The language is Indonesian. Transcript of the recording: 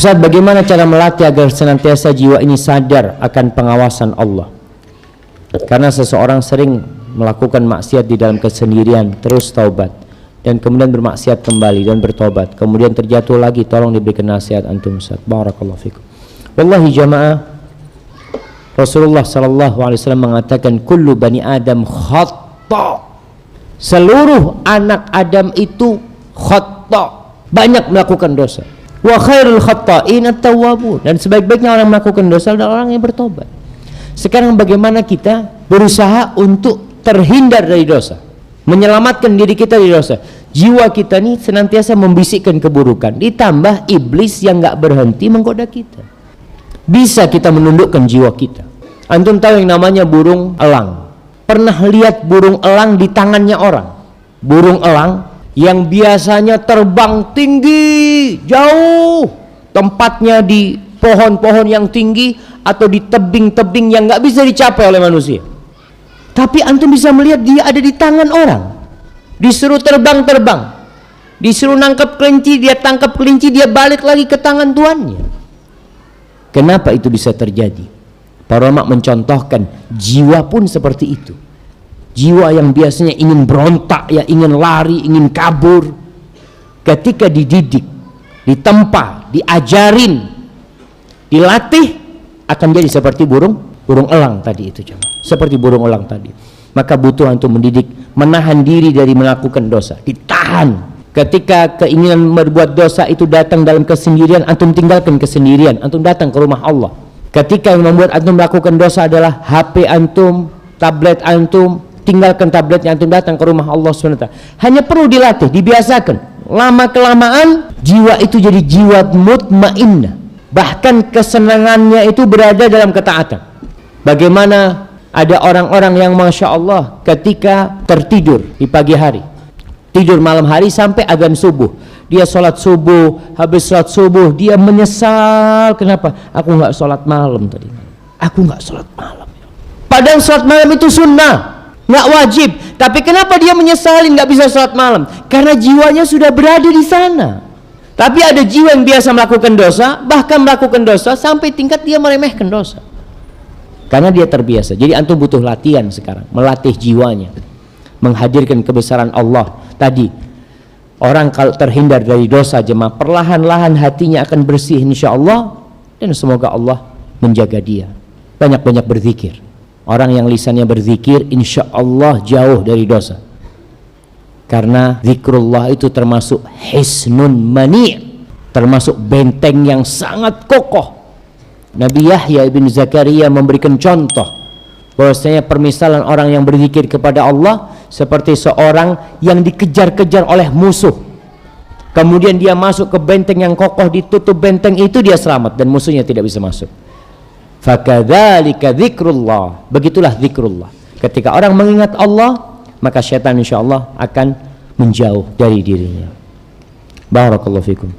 Ustaz, bagaimana cara melatih agar senantiasa jiwa ini sadar akan pengawasan Allah? Karena seseorang sering melakukan maksiat di dalam kesendirian, terus taubat, dan kemudian bermaksiat kembali dan bertobat, kemudian terjatuh lagi. Tolong diberikan nasihat antum, Ustaz. Barakallahu fikum. Wallahi jamaah, Rasulullah sallallahu alaihi wasallam mengatakan kullu bani Adam khata'. Seluruh anak Adam itu khata', banyak melakukan dosa. Wa khairul khata'in at-tawwabun, dan sebaik-baiknya orang melakukan dosa adalah orang yang bertobat. Sekarang bagaimana kita berusaha untuk terhindar dari dosa, menyelamatkan diri kita dari dosa? Jiwa kita ini senantiasa membisikkan keburukan, ditambah iblis yang gak berhenti menggoda kita. Bisa kita menundukkan jiwa kita. Antum tahu yang namanya burung elang? Pernah lihat burung elang di tangannya orang? Burung elang yang biasanya terbang tinggi, jauh, tempatnya di pohon-pohon yang tinggi atau di tebing-tebing yang nggak bisa dicapai oleh manusia. Tapi antum bisa melihat dia ada di tangan orang. Disuruh terbang-terbang, disuruh nangkap kelinci, dia tangkap kelinci, dia balik lagi ke tangan tuannya. Kenapa itu bisa terjadi? Para ulama mencontohkan jiwa pun seperti itu. Jiwa yang biasanya ingin berontak, ya ingin lari, ingin kabur, ketika dididik, ditempa, diajarin, dilatih, akan jadi seperti burung elang tadi itu, seperti burung elang tadi. Maka butuh untuk mendidik, menahan diri dari melakukan dosa, ditahan. Ketika keinginan berbuat dosa itu datang dalam kesendirian, antum tinggalkan kesendirian, antum datang ke rumah Allah. Ketika yang membuat antum melakukan dosa adalah HP antum, tablet antum, tinggalkan tabletnya, antum datang ke rumah Allah SWT. Hanya perlu dilatih, dibiasakan. Lama kelamaan jiwa itu jadi jiwa mutmainnah, bahkan kesenangannya itu berada dalam ketaatan. Bagaimana ada orang-orang yang Masya Allah ketika tertidur di pagi hari, tidur malam hari sampai azan subuh, dia sholat subuh, habis sholat subuh dia menyesal, kenapa? Aku nggak sholat malam tadi, aku nggak sholat malam. Padahal sholat malam itu sunnah, nggak wajib, tapi kenapa dia menyesali nggak bisa sholat malam? Karena jiwanya sudah berada di sana. Tapi ada jiwa yang biasa melakukan dosa, bahkan melakukan dosa sampai tingkat dia meremehkan dosa, karena dia terbiasa. Jadi antum butuh latihan sekarang, melatih jiwanya, menghadirkan kebesaran Allah. Tadi orang kalau terhindar dari dosa, jemaah, perlahan-lahan hatinya akan bersih insya Allah, dan semoga Allah menjaga dia. Banyak-banyak berzikir. Orang yang lisannya berzikir insya Allah jauh dari dosa, karena zikrullah itu termasuk hisnun mani', termasuk benteng yang sangat kokoh. Nabi Yahya ibn Zakaria memberikan contoh bahwasanya permisalan orang yang berzikir kepada Allah seperti seorang yang dikejar-kejar oleh musuh, kemudian dia masuk ke benteng yang kokoh, ditutup benteng itu, dia selamat dan musuhnya tidak bisa masuk. Fakadzalika dzikrullah, begitulah zikrullah. Ketika orang mengingat Allah, maka syaitan insya Allah akan menjauh dari dirinya. Barakallahu fikum.